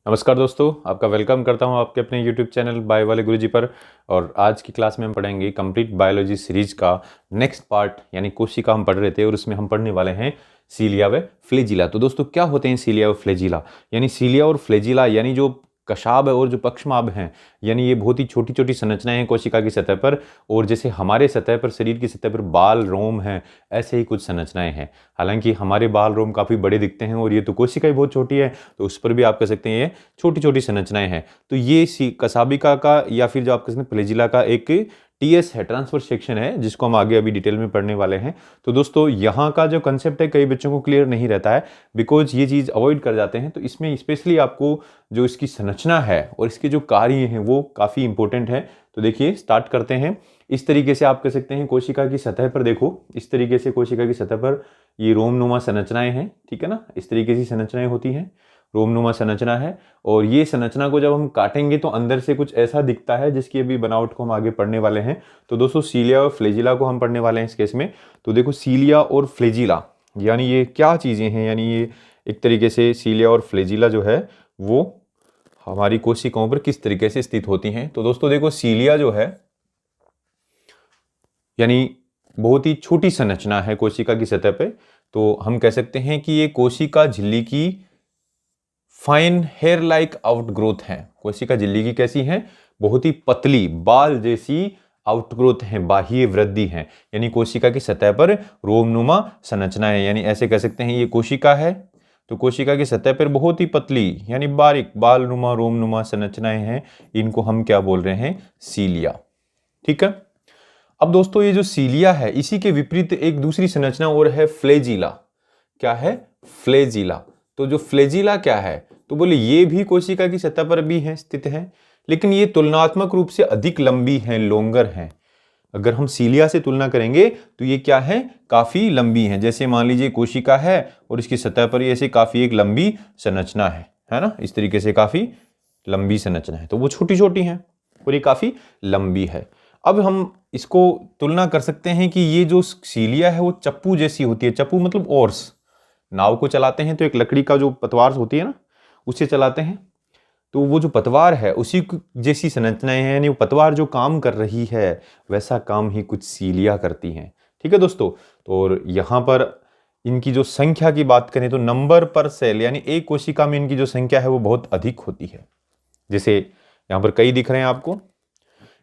नमस्कार दोस्तों, आपका वेलकम करता हूं आपके अपने YouTube चैनल बाय वाले गुरुजी पर। और आज की क्लास में हम पढ़ेंगे कंप्लीट बायोलॉजी सीरीज का नेक्स्ट पार्ट, यानी कोशिका हम पढ़ रहे थे और उसमें हम पढ़ने वाले हैं सीलिया व फ्लैजिला। तो दोस्तों, क्या होते हैं सीलिया व फ्लैजिला? यानी सीलिया और फ्लैजिला यानी जो कशाब और जो पक्षमाभ हैं, यानी ये बहुत ही छोटी छोटी संरचनाएं हैं कोशिका की सतह पर। और जैसे हमारे सतह पर, शरीर की सतह पर बाल रोम हैं, ऐसे ही कुछ संरचनाएं हैं। हालांकि हमारे बाल रोम काफ़ी बड़े दिखते हैं और ये तो कोशिका ही बहुत छोटी है, तो उस पर भी आप कह सकते हैं ये छोटी छोटी संरचनाएं हैं। तो ये कसाबिका का या फिर जो आप कह सकते हैं फ्लैजिला का एक टीएस है, ट्रांसफर सेक्शन है, जिसको हम आगे अभी डिटेल में पढ़ने वाले हैं। तो दोस्तों, यहाँ का जो कंसेप्ट है कई बच्चों को क्लियर नहीं रहता है, बिकॉज ये चीज़ अवॉइड कर जाते हैं। तो इसमें स्पेशली आपको जो इसकी संरचना है और इसके जो कार्य हैं वो काफ़ी इंपॉर्टेंट है। तो देखिए, स्टार्ट करते हैं। इस तरीके से आप कह सकते हैं कोशिका की सतह पर देखो, इस तरीके से कोशिका की सतह पर ये रोमनुमा संरचनाएं हैं, ठीक है ना। इस तरीके से संरचनाएं होती हैं, रोमनुमा संरचना है। और ये संरचना को जब हम काटेंगे तो अंदर से कुछ ऐसा दिखता है, जिसकी अभी बनावट को हम आगे पढ़ने वाले हैं। तो दोस्तों, सीलिया और फ्लैजिला को हम पढ़ने वाले हैं इस केस में। तो देखो, सीलिया और फ्लैजिला यानी ये क्या चीज़ें हैं, यानी ये एक तरीके से सीलिया और फ्लैजिला जो है वो हमारी कोशिकाओं पर किस तरीके से स्थित होती हैं। तो दोस्तों देखो, सीलिया जो है यानी बहुत ही छोटी संरचना है कोशिका की सतह पे। तो हम कह सकते हैं कि ये कोशिका झिल्ली की फाइन हेयर लाइक आउटग्रोथ है। कोशिका झिल्ली की कैसी है? बहुत ही पतली बाल जैसी आउटग्रोथ है, बाह्य वृद्धि है। यानी कोशिका की सतह पर रोमनुमा संरचना है, यानी ऐसे कह सकते हैं ये कोशिका है। तो कोशिका की सतह पर बहुत ही पतली यानी बारीक बालनुमा रोमनुमा संरचनाएं हैं, इनको हम क्या बोल रहे हैं? सीलिया। ठीक है। अब दोस्तों, ये जो सीलिया है इसी के विपरीत एक दूसरी संरचना और है, फ्लैजिला। क्या है? फ्लैजिला। तो जो फ्लैजिला क्या है? तो बोले ये भी कोशिका की सतह पर भी है, स्थित है, लेकिन ये तुलनात्मक रूप से अधिक लंबी है, लोंगर है। अगर हम सीलिया से तुलना करेंगे तो ये क्या है? काफी लंबी है। जैसे मान लीजिए कोशिका है और इसकी सतह पर ऐसे काफी एक लंबी संरचना है ना, इस तरीके से काफी लंबी संरचना है। तो वो छोटी छोटी है और ये काफी लंबी है। अब हम इसको तुलना कर सकते हैं कि ये जो सीलिया है वो चप्पू जैसी होती है। चप्पू मतलब ओर्स, नाव को चलाते हैं तो एक लकड़ी का जो पतवार होती है ना, उससे चलाते हैं। तो वो जो पतवार है उसी जैसी संरचनाएं हैं, यानी वो पतवार जो काम कर रही है वैसा काम ही कुछ सीलिया करती हैं। ठीक है दोस्तों। तो और यहाँ पर इनकी जो संख्या की बात करें तो नंबर पर सेल, यानी एक कोशिका में इनकी जो संख्या है वो बहुत अधिक होती है। जैसे यहाँ पर कई दिख रहे हैं आपको,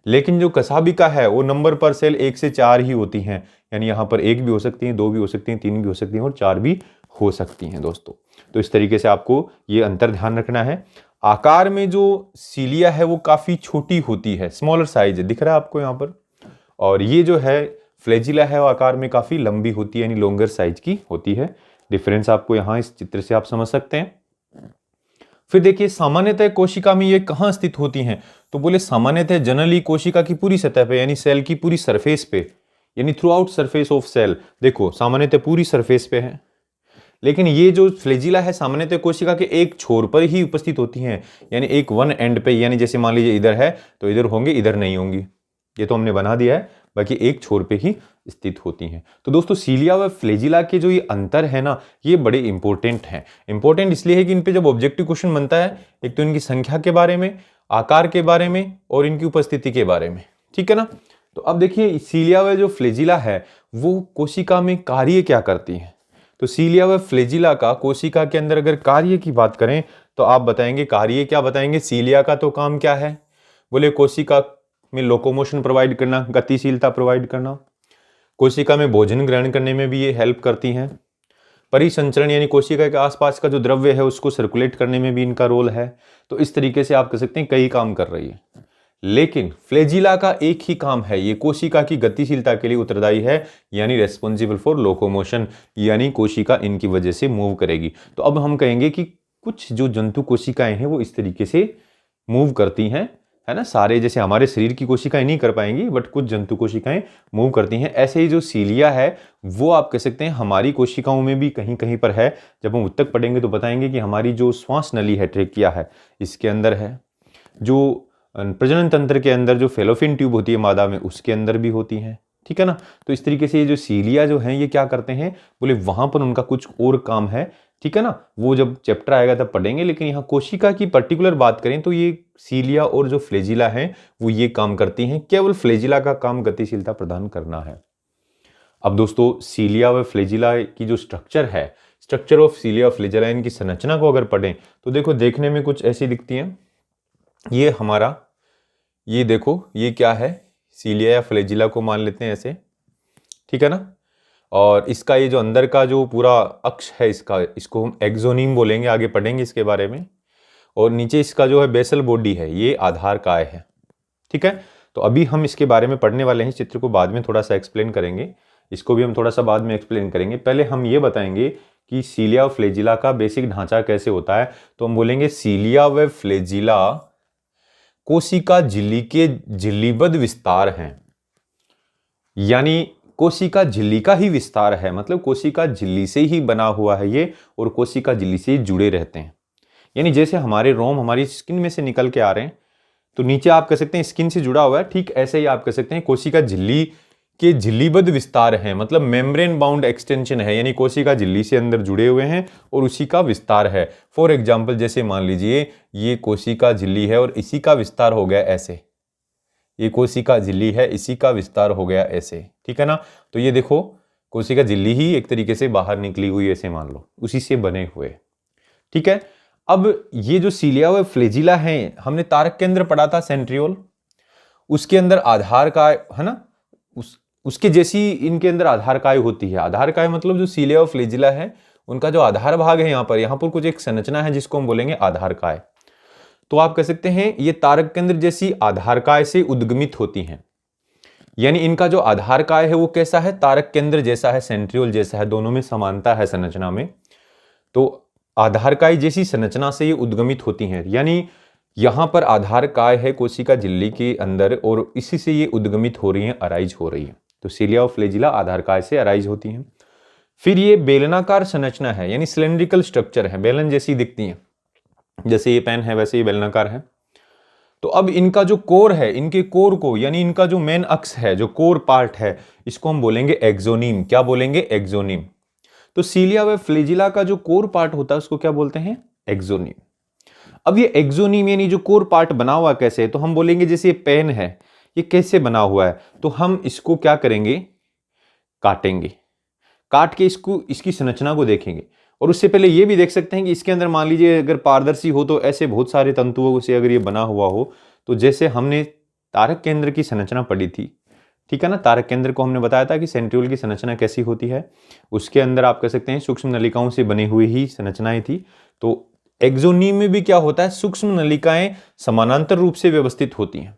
लेकिन जो कसाबिका है वो नंबर पर सेल 1 से 4 ही होती हैं। यानी यहाँ पर 1 भी हो सकती हैं, 2 भी हो सकती हैं, 3 भी हो सकती हैं और 4 भी हो सकती हैं दोस्तों। तो इस तरीके से आपको ये अंतर ध्यान रखना है। आकार में जो सीलिया है वो काफ़ी छोटी होती है, स्मॉलर साइज है, दिख रहा है आपको यहाँ पर। और ये जो है फ्लैजिला है वो आकार में काफ़ी लंबी होती है, यानी लोंगर साइज की होती है। डिफरेंस आपको यहाँ इस चित्र से आप समझ सकते हैं। फिर देखिए, सामान्यतः कोशिका में ये कहाँ स्थित होती हैं? तो बोले सामान्यतः जनरली कोशिका की पूरी सतह पे, यानी सेल की पूरी सरफेस पे, यानी throughout surface of cell. देखो, सामान्यतः पूरी सरफेस पे है। लेकिन ये जो फ्लैजिला है सामान्यतः कोशिका के एक छोर पर ही उपस्थित होती हैं, यानी एक वन एंड पे, यानी जैसे मान लीजिए इधर है तो इधर होंगे, इधर नहीं होंगी। ये तो हमने बना दिया है, बाकी एक छोर पे ही स्थित होती हैं। तो दोस्तों, सीलिया व फ्लैजिला के जो ये अंतर है ना, ये बड़े इंपॉर्टेंट हैं। इंपॉर्टेंट इसलिए है कि इन पे जब ऑब्जेक्टिव क्वेश्चन बनता है, एक तो इनकी संख्या के बारे में, आकार के बारे में और इनकी उपस्थिति के बारे में। ठीक है ना। तो अब देखिए, सीलिया व जो फ्लैजिला है वो कोशिका में कार्य क्या करती है? तो सीलिया व फ्लैजिला का कोशिका के अंदर अगर कार्य की बात करें तो आप बताएंगे, कार्य क्या बताएंगे? सीलिया का तो काम क्या है? बोले कोशिका में लोकोमोशन प्रोवाइड करना, गतिशीलता प्रोवाइड करना। कोशिका में भोजन ग्रहण करने में भी ये हेल्प करती हैं। परिसंचरण यानी कोशिका के आसपास का जो द्रव्य है उसको सर्कुलेट करने में भी इनका रोल है। तो इस तरीके से आप कह सकते हैं कई काम कर रही है। लेकिन फ्लैजिला का एक ही काम है, ये कोशिका की गतिशीलता के लिए उत्तरदायी है, यानी रेस्पॉन्सिबल फॉर लोकोमोशन, यानी कोशिका इनकी वजह से मूव करेगी। तो अब हम कहेंगे कि कुछ जो जंतु कोशिकाएं हैं वो इस तरीके से मूव करती हैं, है ना। सारे जैसे हमारे शरीर की कोशिकाएं नहीं कर पाएंगी, बट कुछ जंतु कोशिकाएं मूव करती हैं। ऐसे ही जो सीलिया है वो आप कह सकते हैं हमारी कोशिकाओं में भी कहीं कहीं पर है। जब हम उत्तक पढ़ेंगे तो बताएंगे कि हमारी जो श्वास नली है, ट्रेकिया है, इसके अंदर है। जो प्रजनन तंत्र के अंदर जो फेलोपियन ट्यूब होती है मादा में, उसके अंदर भी होती हैं। ठीक है ना। तो इस तरीके से ये जो सीलिया जो हैं ये क्या करते हैं? बोले वहां पर उनका कुछ और काम है, ठीक है ना, वो जब चैप्टर आएगा तब पढ़ेंगे। लेकिन यहाँ कोशिका की पर्टिकुलर बात करें तो ये सीलिया और जो फ्लैजिला है वो ये काम करती हैं, केवल फ्लैजिला का काम गतिशीलता प्रदान करना है। अब दोस्तों सीलिया व फ्लैजिला की जो स्ट्रक्चर है, स्ट्रक्चर ऑफ सीलिया फ्लैजिला, इनकी संरचना को अगर पढ़ें तो देखो देखने में कुछ ऐसी दिखती है। ये हमारा, ये देखो ये क्या है, सीलिया या फ्लैजिला को मान लेते हैं ऐसे, ठीक है ना। और इसका ये जो अंदर का जो पूरा अक्ष है इसका, इसको हम एक्सोनीम बोलेंगे, आगे पढ़ेंगे इसके बारे में। और नीचे इसका जो है बेसल बॉडी है, ये आधार काय है, ठीक है। तो अभी हम इसके बारे में पढ़ने वाले हैं, चित्र को बाद में थोड़ा सा एक्सप्लेन करेंगे, इसको भी हम थोड़ा सा बाद में एक्सप्लेन करेंगे। पहले हम ये बताएंगे कि सीलिया और फ्लैजिला का बेसिक ढांचा कैसे होता है। तो हम बोलेंगे सीलिया व फ्लैजिला कोशिका झिल्ली के झिल्लीबद्ध विस्तार हैं, यानी कोशिका झिल्ली का ही विस्तार है, मतलब कोशिका झिल्ली से ही बना हुआ है ये, और कोशिका झिल्ली से ही जुड़े रहते हैं। यानी जैसे हमारे रोम हमारी स्किन में से निकल के आ रहे हैं तो नीचे आप कह सकते हैं स्किन से जुड़ा हुआ है, ठीक ऐसे ही आप कह सकते हैं कोशिका झिल्ली के झिल्लीबद्ध विस्तार है, मतलब मेम्ब्रेन बाउंड एक्सटेंशन है, यानी कोशिका झिल्ली से अंदर जुड़े हुए हैं और उसी का विस्तार है। फॉर एग्जाम्पल जैसे मान लीजिए ये कोशिका झिल्ली है और इसी का विस्तार हो गया ऐसे, ये कोशिका झिल्ली है, इसी का विस्तार हो गया ऐसे, ठीक है ना। तो ये देखो कोशिका झिल्ली ही एक तरीके से बाहर निकली हुई ऐसे मान लो, उसी से बने हुए, ठीक है। अब ये जो सीलिया व फ्लैजिला है, हमने तारक केंद्र पढ़ा था सेंट्रियोल, उसके अंदर आधार काय है ना, उसके जैसी इनके अंदर आधार काय होती है। आधार काय मतलब जो सीलिया व फ्लैजिला है उनका जो आधार भाग है यहाँ पर कुछ एक संरचना है जिसको हम बोलेंगे आधार काय। तो आप कह सकते हैं ये तारक केंद्र जैसी आधार काय से उद्गमित होती हैं, यानी इनका जो आधार काय है वो कैसा है, तारक केंद्र जैसा है, सेंट्रियोल जैसा है, दोनों में समानता है संरचना में। तो आधार काय जैसी संरचना से ये उद्गमित होती हैं, यानी यहां पर आधार काय है कोशिका झिल्ली के अंदर और इसी से ये उद्गमित हो रही है, अराइज हो रही है। तो सीलिया और फ्लैजिला आधार काय से अराइज होती हैं। फिर ये बेलनाकार संरचना है, यानी सिलेंड्रिकल स्ट्रक्चर है, बेलन जैसी दिखती है, जैसे ये पेन है वैसे ये बेलनाकार है। तो अब इनका जो कोर है, इनके कोर को, यानी इनका जो मेन अक्ष है, जो कोर पार्ट है, इसको हम बोलेंगे एक्सोनीम। क्या बोलेंगे? एक्सोनीम। तो सीलिया व फ्लैजिला का जो कोर पार्ट होता है उसको क्या बोलते हैं? एक्सोनीम। अब ये एक्सोनीम यानी जो कोर पार्ट बना हुआ कैसे है, तो हम बोलेंगे जैसे ये पेन है, ये कैसे बना हुआ है, तो हम इसको क्या करेंगे? काटेंगे, काट के इसको, इसकी संरचना को देखेंगे। और उससे पहले ये भी देख सकते हैं कि इसके अंदर मान लीजिए अगर पारदर्शी हो तो ऐसे बहुत सारे तंतुओं से अगर ये बना हुआ हो, तो जैसे हमने तारक केंद्र की संरचना पढ़ी थी, ठीक है ना, तारक केंद्र को हमने बताया था कि सेंट्रियोल की संरचना कैसी होती है, उसके अंदर आप कह सकते हैं सूक्ष्म नलिकाओं से बनी हुई ही संरचनाएं थी। तो एक्सोनीम में भी क्या होता है, सूक्ष्म नलिकाएं समानांतर रूप से व्यवस्थित होती हैं।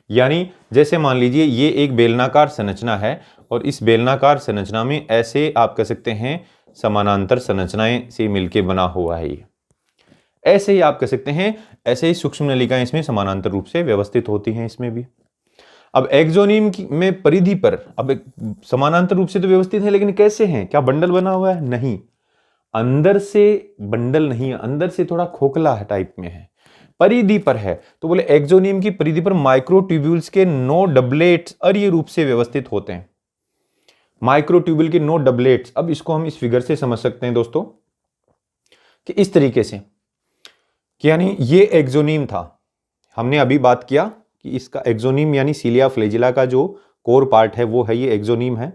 यानी जैसे मान लीजिए ये एक बेलनाकार संरचना है और इस बेलनाकार संरचना में ऐसे आप कह सकते हैं समानांतर संरचनाएं से मिलकर बना हुआ है ये, ऐसे ही आप कह सकते हैं, ऐसे ही सूक्ष्म नलिकाएं इसमें समानांतर रूप से व्यवस्थित होती हैं इसमें भी। अब एक्सोनीम में परिधि पर, अब समानांतर रूप से तो व्यवस्थित है, लेकिन कैसे हैं? क्या बंडल बना हुआ है? नहीं, अंदर से बंडल नहीं है, अंदर से थोड़ा खोखला है टाइप में है, परिधि पर है। तो बोले एक्सोनीम की परिधि पर माइक्रोट्यूब्यूल्स के 9 डबलेट्स अरीय रूप से व्यवस्थित होते हैं। माइक्रोट्यूब्यूल के 9 डबलेट्स। अब इसको हम इस फिगर से समझ सकते हैं दोस्तों कि इस तरीके से, कि यानी ये एक्सोनीम था, हमने अभी बात किया कि इसका एक्सोनीम यानी सीलिया फ्लैजिला का जो कोर पार्ट है वो है ये एक्सोनीम है।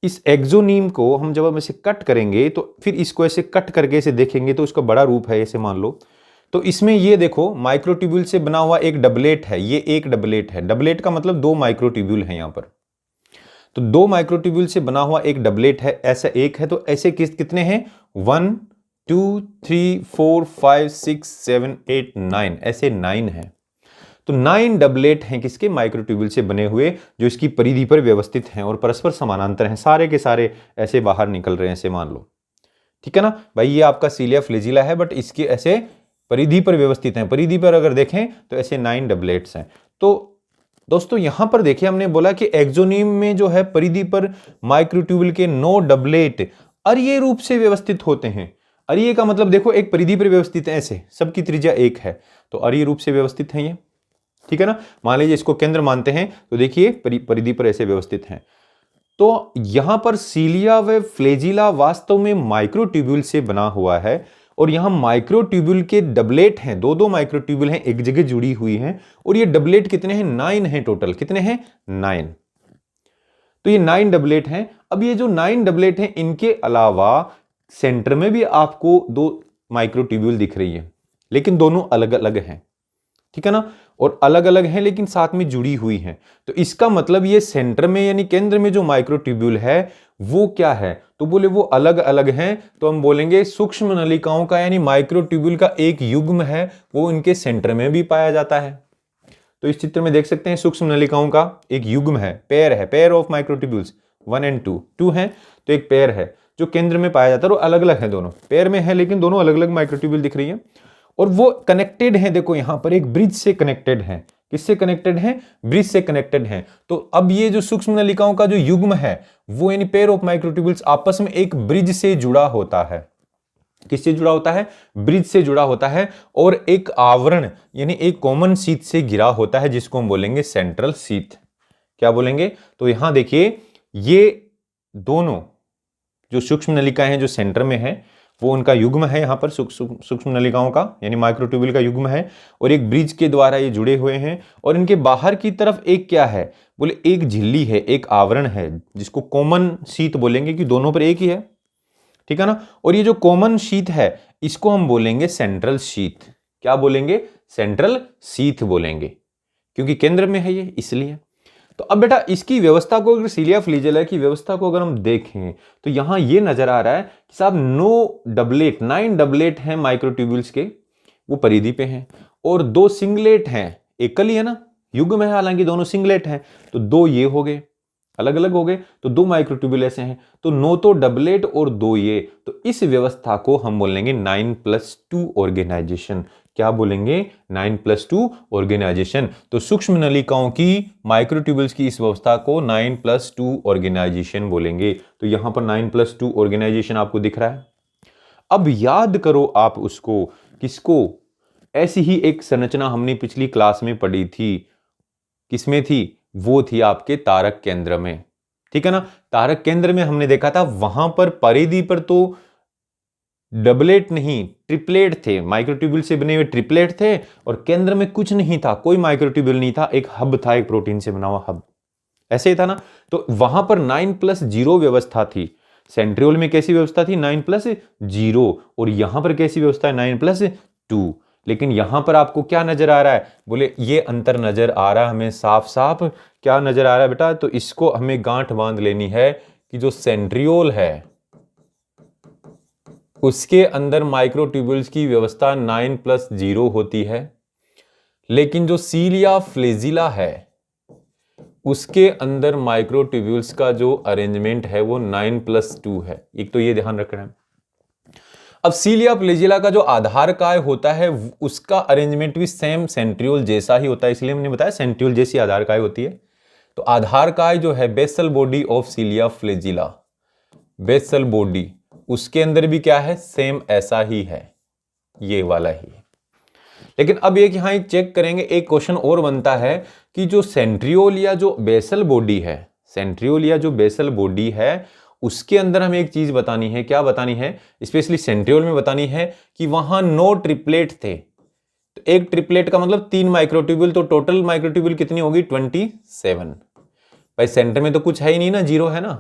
इस एक्सोनीम को हम जब ऐसे कट करेंगे तो फिर इसको ऐसे कट करके ऐसे देखेंगे तो इसका बड़ा रूप है ऐसे मान लो। तो इसमें ये देखो माइक्रोट्यूब्यूल से बना हुआ एक डबलेट है, ये एक डबलेट है। डबलेट का मतलब 2 माइक्रोट्यूब्यूल है यहां पर, तो 2 माइक्रोट्यूब्यूल से बना हुआ एक डबलेट है, ऐसा एक है। तो ऐसे कितने हैं? 1 2 3 4 5 6 7 8 9, ऐसे 9 है। तो 9 डबलेट हैं किसके? माइक्रोट्यूब्यूल से बने हुए, जो इसकी परिधि पर व्यवस्थित हैं और परस्पर समानांतर हैं, सारे के सारे ऐसे बाहर निकल रहे हैं ऐसे मान लो, ठीक है ना भाई। ये आपका सीलिया फ्लैजिला है, बट इसके ऐसे परिधि पर व्यवस्थित हैं। परिधि पर अगर देखें तो ऐसे 9 डबलेट्स हैं। तो दोस्तों यहां पर देखिए, हमने बोला कि एक्सोनीम में जो है परिधि पर माइक्रोट्यूब्यूल के 9 डबलेट अरीय रूप से व्यवस्थित होते हैं। अरीय का मतलब देखो एक परिधि पर व्यवस्थित है, ऐसे सबकी त्रिज्या 1 है, तो अरीय रूप से व्यवस्थित है ये, ठीक है ना। मान लीजिए इसको केंद्र मानते हैं, तो देखिए परिधि पर ऐसे व्यवस्थित हैं। तो यहां पर सीलिया व फ्लैजिला वास्तव में माइक्रोट्यूब्यूल से बना हुआ है और यहां माइक्रोट्यूब्यूल के डबलेट हैं, दो दो माइक्रोट्यूब्यूल हैं, एक जगह जुड़ी हुई हैं और ये डबलेट कितने हैं? 9 हैं टोटल। कितने हैं? 9। तो ये 9 डबलेट हैं। अब ये जो 9 डबलेट हैं, इनके अलावा सेंटर में भी आपको दो माइक्रोट्यूब्यूल दिख रही है, लेकिन दोनों अलग अलग हैं, ठीक है ना, और अलग अलग हैं लेकिन साथ में जुड़ी हुई हैं। तो इसका मतलब ये सेंटर में यानी केंद्र में जो माइक्रोट्यूब्यूल है वो क्या है? तो बोले वो अलग अलग हैं, तो हम बोलेंगे सूक्ष्म नलिकाओं का यानी माइक्रोट्यूब्यूल का एक युग्म है, वो इनके सेंटर में भी पाया जाता है। तो इस चित्र में देख सकते हैं सूक्ष्म नलिकाओं का एक युग्म है, पेयर ऑफ माइक्रोट्यूब्यूल्स 1 और 2 हैं, तो एक पेयर है जो केंद्र में पाया जाता है और अलग अलग है, दोनों पेयर में है लेकिन दोनों अलग अलग माइक्रोट्यूब्यूल दिख रही है और वो कनेक्टेड है। देखो यहां पर एक ब्रिज से कनेक्टेड है। किससे कनेक्टेड है? ब्रिज से कनेक्टेड है। तो अब ये जो सूक्ष्म नलिकाओं का जो युग्म है वो यानी पेयर ऑफ माइक्रोट्यूब्यूल्स आपस में एक ब्रिज से जुड़ा होता है। किससे जुड़ा होता है? ब्रिज से जुड़ा होता है और एक आवरण यानी एक कॉमन शीथ से घिरा होता है जिसको हम बोलेंगे सेंट्रल शीथ। क्या बोलेंगे? तो यहां देखिए ये दोनों जो सूक्ष्म नलिकाएं हैं जो सेंटर में है वो उनका युग्म है, यहां पर सूक्ष्म नलिकाओं का यानी माइक्रोट्यूब्यूल का युग्म है और एक ब्रिज के द्वारा ये जुड़े हुए हैं और इनके बाहर की तरफ एक क्या है? बोले एक झिल्ली है, एक आवरण है जिसको कॉमन शीथ बोलेंगे कि दोनों पर एक ही है, ठीक है ना। और ये जो कॉमन शीथ है इसको हम बोलेंगे सेंट्रल शीथ। क्या बोलेंगे? सेंट्रल शीथ बोलेंगे, क्योंकि केंद्र में है ये इसलिए। तो अब बेटा इसकी व्यवस्था को, अगर सीलिया फ्लैजिला की व्यवस्था को अगर हम देखें तो यहां ये नजर आ रहा है कि साहब 9 डबलेट हैं माइक्रोट्यूब्यूल्स के, वो परिधि पे हैं और 2 सिंगलेट हैं, एकल ही है ना, युग्म है हालांकि दोनों सिंगलेट हैं, तो 2 ये हो गए, अलग अलग हो गए, तो 2 माइक्रोट्यूब्यूल ऐसे हैं, तो 9 तो डबलेट और 2 ये, तो इस व्यवस्था को हम बोलेंगे 9+2 ऑर्गेनाइजेशन। क्या बोलेंगे? 9+2 ऑर्गेनाइजेशन। तो सूक्ष्म नलिकाओं की माइक्रोट्यूब्यूल्स की इस व्यवस्था को 9+2 ऑर्गेनाइजेशन बोलेंगे। तो यहां पर 9+2 ऑर्गेनाइजेशन आपको दिख रहा है। अब याद करो आप उसको, किसको? ऐसी ही एक संरचना हमने पिछली क्लास में पढ़ी थी। किसमें थी? वो थी आपके तारक केंद्र में, ठीक है ना। तारक केंद्र में हमने देखा था वहां पर परिधि पर तो डबलेट नहीं ट्रिपलेट थे, माइक्रोट्यूब्यूल से बने हुए ट्रिपलेट थे और केंद्र में कुछ नहीं था, कोई माइक्रोट्यूब्यूल नहीं था, एक हब था, एक प्रोटीन से बना हुआ हब, ऐसे ही था ना। तो वहां पर 9+0 व्यवस्था थी। सेंट्रियोल में कैसी व्यवस्था थी? 9+0। और यहां पर कैसी व्यवस्था है? 9+2। लेकिन यहां पर आपको क्या नजर आ रहा है? बोले ये अंतर नजर आ रहा है हमें साफ साफ। क्या नजर आ रहा है बेटा? तो इसको हमें गांठ बांध लेनी है कि जो सेंट्रियोल है उसके अंदर माइक्रोट्यूब्यूल्स की व्यवस्था 9+0 होती है, लेकिन जो सीलिया फ्लैजिला है उसके अंदर माइक्रोट्यूब्यूल्स का जो अरेंजमेंट है वो 9+2 है। एक तो ये ध्यान रखना है। अब सीलिया फ्लैजिला का जो आधार काय होता है उसका अरेंजमेंट भी सेम सेंट्रियोल जैसा ही होता है, इसलिए हमने बताया सेंट्रियोल जैसी आधार काय होती है। तो आधार काय जो है basal body of cilia flagella, basal body, उसके अंदर भी क्या है? सेम ऐसा ही है, ये वाला ही। लेकिन अब एक यहां एक चेक करेंगे, एक क्वेश्चन और बनता है कि जो सेंट्रियोल या जो बेसल बॉडी है, सेंट्रियोल या जो बेसल बॉडी है उसके अंदर हमें एक चीज बतानी है। क्या बतानी है? स्पेशली सेंट्रियोल में बतानी है कि वहां 9 ट्रिपलेट थे। तो एक ट्रिपलेट का मतलब 3 माइक्रोट्यूब्यूल, तो टोटल माइक्रोट्यूब्यूल कितनी होगी? 27। भाई सेंटर में तो कुछ है ही नहीं ना, 0 है ना।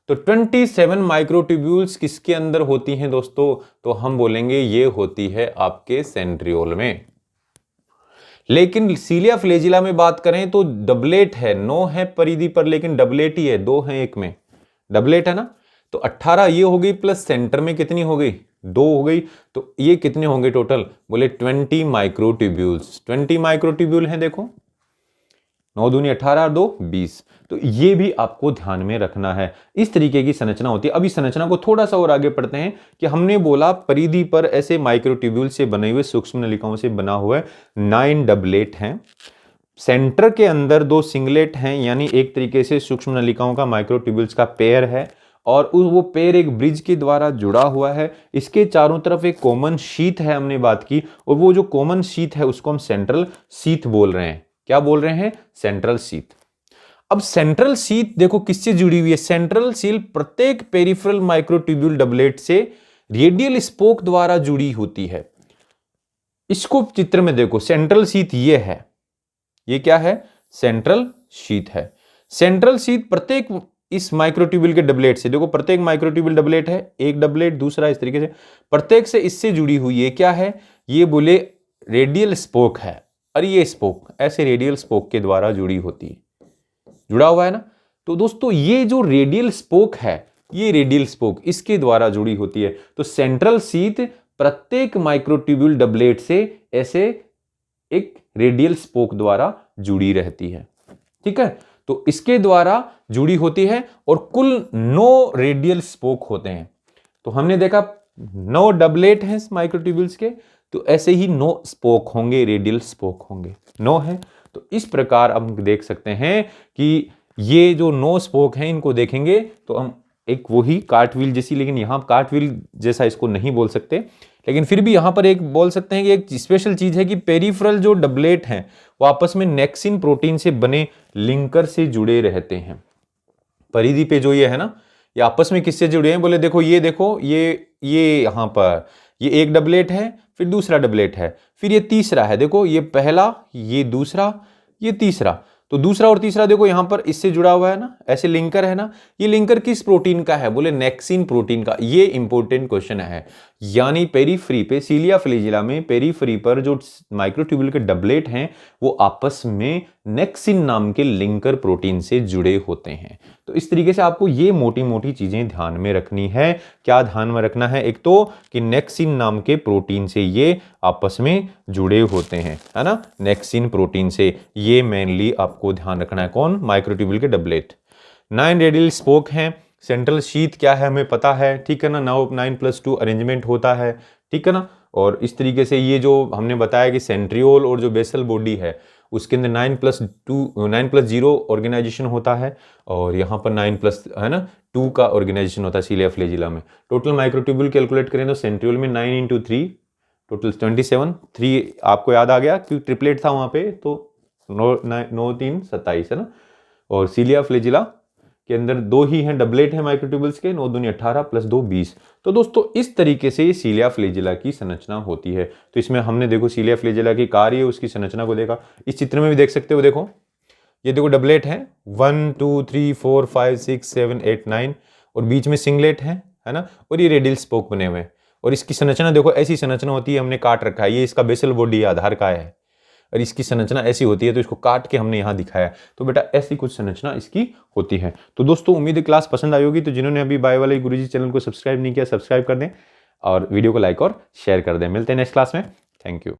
तो 27 माइक्रोट्यूब्यूल्स किसके अंदर होती हैं दोस्तों? तो हम बोलेंगे ये होती है आपके सेंट्रियोल में। लेकिन सीलिया फ्लैजिला में बात करें तो डबलेट है, 9 है परिधि पर लेकिन डबलेट ही है, 2 है एक में, डबलेट है ना। तो 18 ये हो गई प्लस सेंटर में कितनी हो गई? 2 हो गई। तो ये कितने होंगे टोटल? बोले 20 माइक्रोट्यूब्यूल्स। 20 माइक्रोट्यूब्यूल हैं, देखो 9 दूनी 18 और 2 20। तो ये भी आपको ध्यान में रखना है। इस तरीके की संरचना होती है। अब इस संरचना को थोड़ा सा और आगे पढ़ते हैं कि हमने बोला परिधि पर ऐसे माइक्रोट्यूब्यूल से बने हुए सूक्ष्म नलिकाओं से बना हुआ 9 डबलेट हैं। सेंटर के अंदर 2 सिंगलेट हैं, यानी एक तरीके से सूक्ष्म नलिकाओं का माइक्रोट्यूब्यूल्स का पेयर है और वो पेयर एक ब्रिज के द्वारा जुड़ा हुआ है। इसके चारों तरफ एक कॉमन शीथ है, हमने बात की, और वो जो कॉमन शीथ है उसको हम सेंट्रल शीथ बोल रहे हैं। क्या बोल रहे हैं? Central sheath. अब सेंट्रल शीथ देखो किससे जुड़ी हुई है, सेंट्रल शील प्रत्येक पेरिफेरल माइक्रोट्यूब्यूल डबलेट से रेडियल स्पोक द्वारा जुड़ी होती है। इसको चित्र में देखो, सेंट्रल शीथ ये है, ये क्या है, सेंट्रल शीथ है। सेंट्रल शीथ प्रत्येक इस माइक्रोट्यूब्यूल के डबलेट से, देखो प्रत्येक माइक्रोट्यूब्यूल डबलेट है, एक डबलेट दूसरा, इस तरीके से प्रत्येक से इससे जुड़ी हुई है, क्या है, ये बोले रेडियल स्पोक है। और ये स्पोक ऐसे रेडियल स्पोक के द्वारा जुड़ी होती है, जुड़ा हुआ है ना। तो दोस्तों ये जो रेडियल स्पोक है, ये रेडियल स्पोक इसके द्वारा जुड़ी होती है। तो सेंट्रल शीथ प्रत्येक माइक्रोट्यूब्यूल डबलेट से ऐसे एक रेडियल स्पोक द्वारा जुड़ी रहती है, ठीक है। तो इसके द्वारा जुड़ी होती है और कुल 9 रेडियल स्पोक होते हैं। तो हमने देखा 9 डबलेट हैं माइक्रोट्यूब्यूल्स के, तो ऐसे ही 9 स्पोक होंगे, रेडियल स्पोक होंगे, 9 हैं। तो इस प्रकार हम देख सकते हैं कि ये जो 9 स्पोक हैं, इनको देखेंगे तो हम एक वही कार्टव्हील जैसी, लेकिन यहां कार्टव्हील जैसा इसको नहीं बोल सकते, लेकिन फिर भी यहां पर एक बोल सकते हैं कि एक स्पेशल चीज है कि पेरिफेरल जो डबलेट हैं वो आपस में नेक्सिन प्रोटीन से बने लिंकर से जुड़े रहते हैं। परिधि पे जो ये है ना, ये आपस में किससे जुड़े हैं, बोले देखो ये यहां पर ये एक डबलेट है, फिर दूसरा डबलेट है, फिर ये तीसरा है, देखो ये पहला, ये दूसरा, ये तीसरा। तो दूसरा और तीसरा देखो यहां पर इससे जुड़ा हुआ है ना, ऐसे लिंकर है ना। ये लिंकर किस प्रोटीन का है, बोले नेक्सिन प्रोटीन का। ये इंपॉर्टेंट क्वेश्चन है। यानी पेरीफ्री पे, सीलिया फ्लैजिला में पेरीफ्री पर जो माइक्रोट्यूब्यूल के डबलेट हैं वो आपस में नेक्सिन नाम के लिंकर प्रोटीन से जुड़े होते हैं। तो इस तरीके से आपको ये मोटी मोटी चीजें ध्यान में रखनी है। क्या ध्यान में रखना है, एक तो कि नेक्सिन नाम के प्रोटीन से ये आपस में जुड़े होते हैं, है ना, नेक्सिन प्रोटीन से। ये मेनली आपको ध्यान रखना है, कौन, माइक्रोट्यूब्यूल के डबलेट। 9 रेडियल स्पोक हैं। सेंट्रल शीथ क्या है हमें पता है, ठीक है ना। 9+2 अरेंजमेंट होता है, ठीक है ना। और इस तरीके से ये जो हमने बताया कि सेंट्रियोल और जो बेसल बॉडी है उसके अंदर 9+0 ऑर्गेनाइजेशन होता है, और यहाँ पर 9+2 का ऑर्गेनाइजेशन होता है सीलिया फ्लैजिला में। टोटल माइक्रोट्यूब्यूल कैलकुलेट करें तो सेंट्रियोल में 9 × 3 टोटल 27, 3 आपको याद आ गया क्योंकि ट्रिपलेट था वहाँ पे, तो 9 3 27 है ना। और सीलिया फ्लैजिला के अंदर 2 ही हैं डबलेट हैं माइक्रोट्यूब्यूल्स के, 9 दूनी 18 + 2 20। तो दोस्तों इस तरीके से सीलिया फ्लैजिला की संरचना होती है। तो इसमें हमने देखो सीलिया फ्लैजिला की कार्य, उसकी संरचना को देखा। इस चित्र में भी देख सकते हो, देखो ये देखो डबलेट है 1 2 3 4 5 6 7 8 9, और बीच में सिंगलेट है ना, और ये रेडियल स्पोक बने हुए हैं। और इसकी संरचना देखो, ऐसी संरचना होती है, हमने काट रखा है, ये इसका बेसल बॉडी आधार का है, और इसकी संरचना ऐसी होती है, तो इसको काट के हमने यहाँ दिखाया। तो बेटा ऐसी कुछ संरचना इसकी होती है। तो दोस्तों उम्मीद है क्लास पसंद आई होगी। तो जिन्होंने अभी बायो वाले गुरुजी चैनल को सब्सक्राइब नहीं किया, सब्सक्राइब कर दें और वीडियो को लाइक और शेयर कर दें। मिलते हैं नेक्स्ट क्लास में। Thank you.